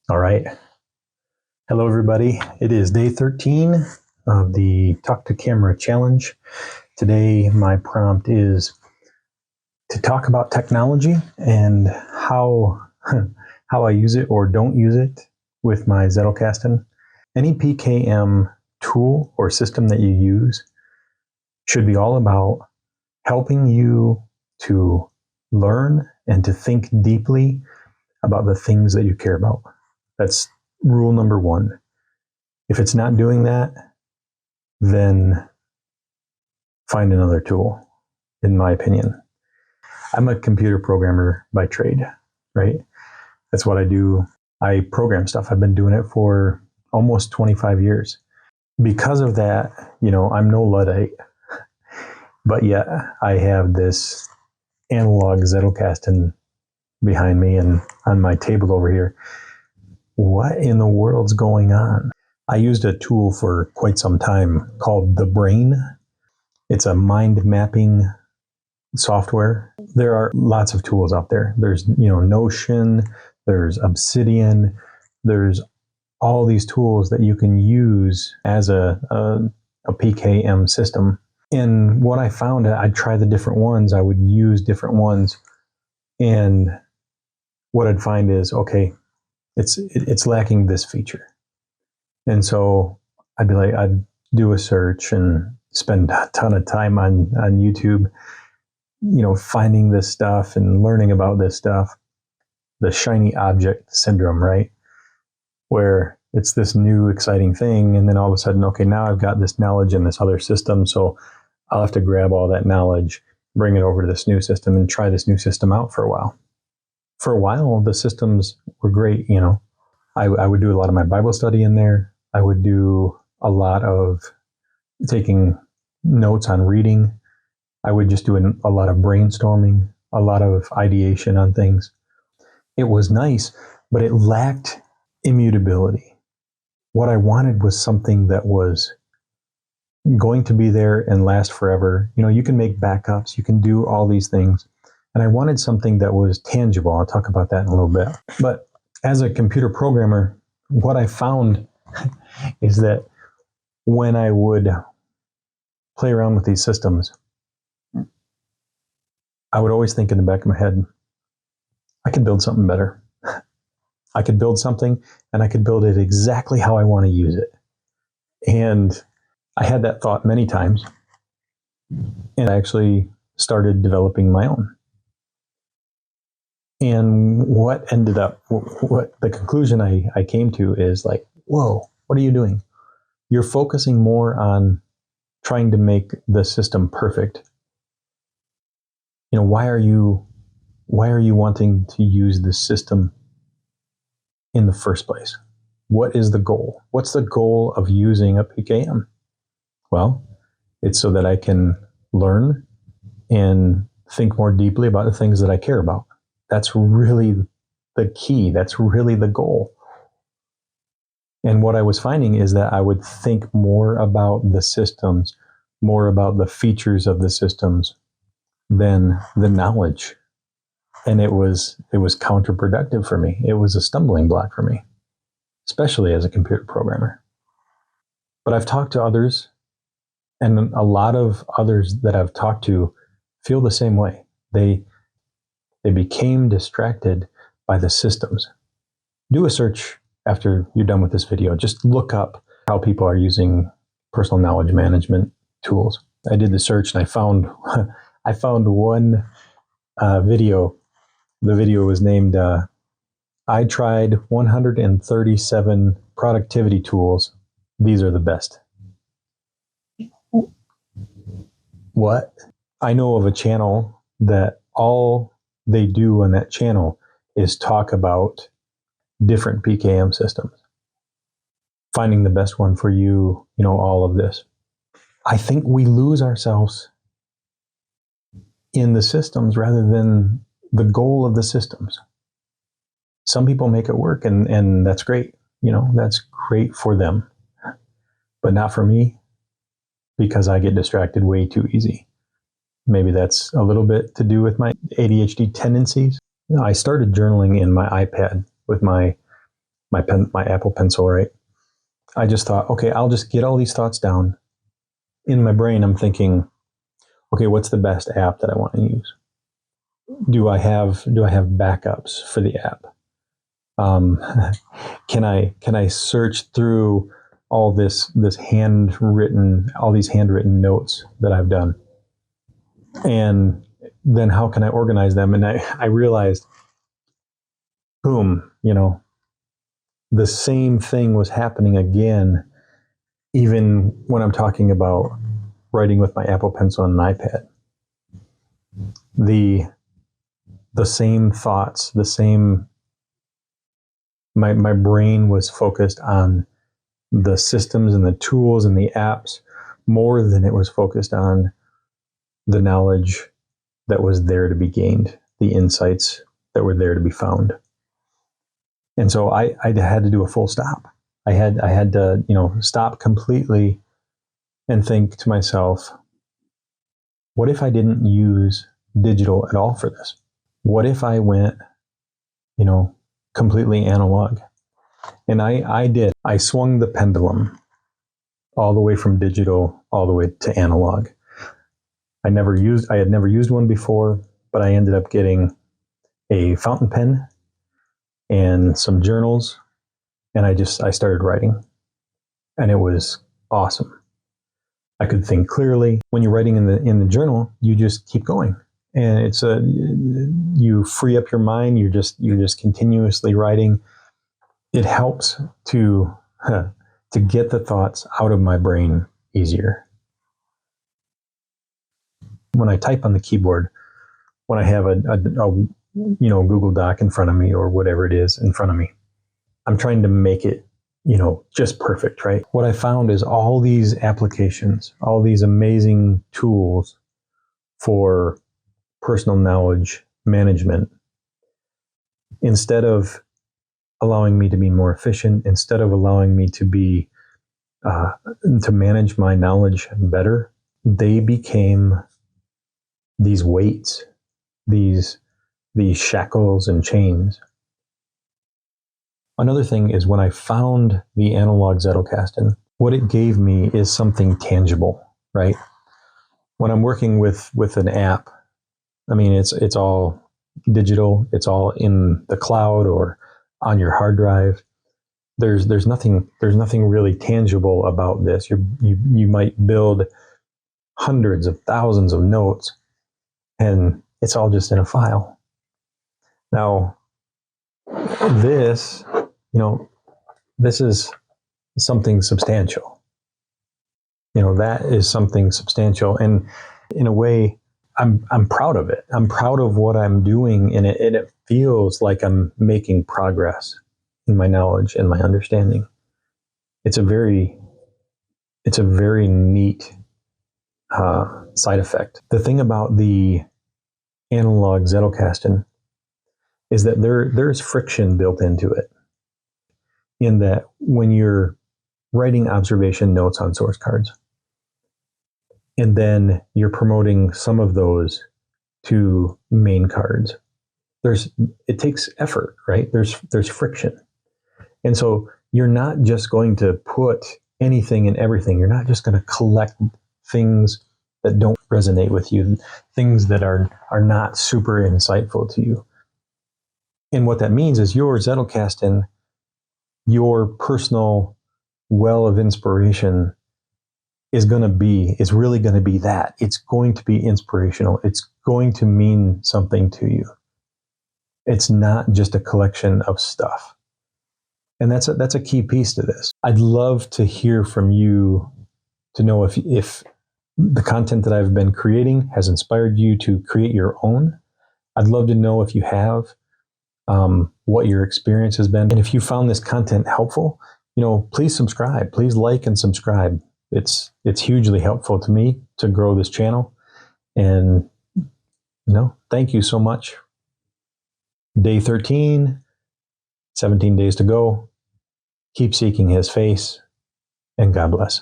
All right. Hello, everybody. It is day 13 of the Talk to Camera Challenge. Today, my prompt is to talk about technology and how I use it or don't use it with my Zettelkasten. Any PKM tool or system that you use should be all about helping you to learn and to think deeply about the things that you care about. That's rule number one. If it's not doing that, then find another tool, in my opinion. I'm a computer programmer by trade, right? That's what I do. I program stuff. I've been doing it for almost 25 years. Because of that, I'm no Luddite, but yet I have this analog Zettelkasten behind me and on my table over here. What in the world's going on? I used a tool for quite some time called The Brain. It's a mind mapping software. There are lots of tools out there. There's, Notion, there's Obsidian, there's all these tools that you can use as a PKM system. And what I found, I'd try the different ones, I would use different ones, and what I'd find is, okay, it's lacking this feature. And so I'd do a search and spend a ton of time on YouTube, finding this stuff and learning about this stuff. The shiny object syndrome, right? Where it's this new exciting thing, and then all of a sudden, okay, now I've got this knowledge in this other system, so I'll have to grab all that knowledge, bring it over to this new system, and try this new system out for a while. For a while, the systems were great, I would do a lot of my Bible study in there. I would do a lot of taking notes on reading. I would just do a lot of brainstorming, a lot of ideation on things. It was nice, but it lacked immutability. What I wanted was something that was going to be there and last forever. You can make backups, you can do all these things. And I wanted something that was tangible. I'll talk about that in a little bit. But as a computer programmer, what I found is that when I would play around with these systems, I would always think in the back of my head, I could build something better. I could build something and I could build it exactly how I want to use it. And I had that thought many times, and I actually started developing my own. And what the conclusion I came to is like, whoa, what are you doing? You're focusing more on trying to make the system perfect. Why are you wanting to use this system in the first place? What is the goal? What's the goal of using a PKM? Well, it's so that I can learn and think more deeply about the things that I care about. That's really the key. That's really the goal. And what I was finding is that I would think more about the systems, more about the features of the systems than the knowledge. And it was counterproductive for me. It was a stumbling block for me, especially as a computer programmer. But I've talked to others, and a lot of others that I've talked to feel the same way. They became distracted by the systems. Do a search after you're done with this video. Just look up how people are using personal knowledge management tools. I did the search and I found one video. The video was named, I tried 137 productivity tools. These are the best. What? I know of a channel that all they do on that channel is talk about different PKM systems, finding the best one for you, all of this. I think we lose ourselves in the systems rather than the goal of the systems. Some people make it work, and that's great. That's great for them, but not for me, because I get distracted way too easy. Maybe that's a little bit to do with my ADHD tendencies. I started journaling in my iPad with my my Apple Pencil, right? I just thought, okay, I'll just get all these thoughts down. In my brain, I'm thinking, okay, what's the best app that I want to use? Do I have backups for the app? Can I search through all these handwritten notes that I've done? And then how can I organize them? And I realized, boom, the same thing was happening again, even when I'm talking about writing with my Apple Pencil and an iPad. The same thoughts, my brain was focused on the systems and the tools and the apps more than it was focused on the knowledge that was there to be gained, the insights that were there to be found. And so I had to do a full stop. I had to, stop completely and think to myself, what if I didn't use digital at all for this? What if I went, completely analog? And I did. I swung the pendulum all the way from digital all the way to analog. I had never used one before, but I ended up getting a fountain pen and some journals, and I started writing, and it was awesome. I could think clearly. When you're writing in the journal, you just keep going, and you free up your mind. You're just continuously writing. It helps to get the thoughts out of my brain easier. When I type on the keyboard, when I have a Google Doc in front of me or whatever it is in front of me, I'm trying to make it just perfect, right? What I found is all these applications, all these amazing tools for personal knowledge management, instead of allowing me to be more efficient, instead of allowing me to be to manage my knowledge better, they became these weights, these shackles and chains. Another thing is, when I found the analog Zettelkasten, what it gave me is something tangible, right? When I'm working with an app, I mean, it's all digital, it's all in the cloud or on your hard drive. There's nothing really tangible about this. You might build hundreds of thousands of notes, and it's all just in a file. Now, this is something substantial. That is something substantial, and in a way, I'm proud of it. I'm proud of what I'm doing in it, and it feels like I'm making progress in my knowledge and my understanding. It's a very neat side effect. The thing about the analog Zettelkasten is that there's friction built into it, in that when you're writing observation notes on source cards, and then you're promoting some of those to main cards, it takes effort, right? There's friction. And so you're not just going to put anything and everything. You're not just going to collect things that don't resonate with you, things that are not super insightful to you. And what that means is your Zettelkasten, your personal well of inspiration, is really going to be that. It's going to be inspirational. It's going to mean something to you. It's not just a collection of stuff. And that's a key piece to this. I'd love to hear from you, to know if the content that I've been creating has inspired you to create your own. I'd love to know if you have, what your experience has been. And if you found this content helpful, please subscribe. Please like and subscribe. It's hugely helpful to me to grow this channel. And thank you so much. Day 13, 17 days to go. Keep seeking His face, and God bless.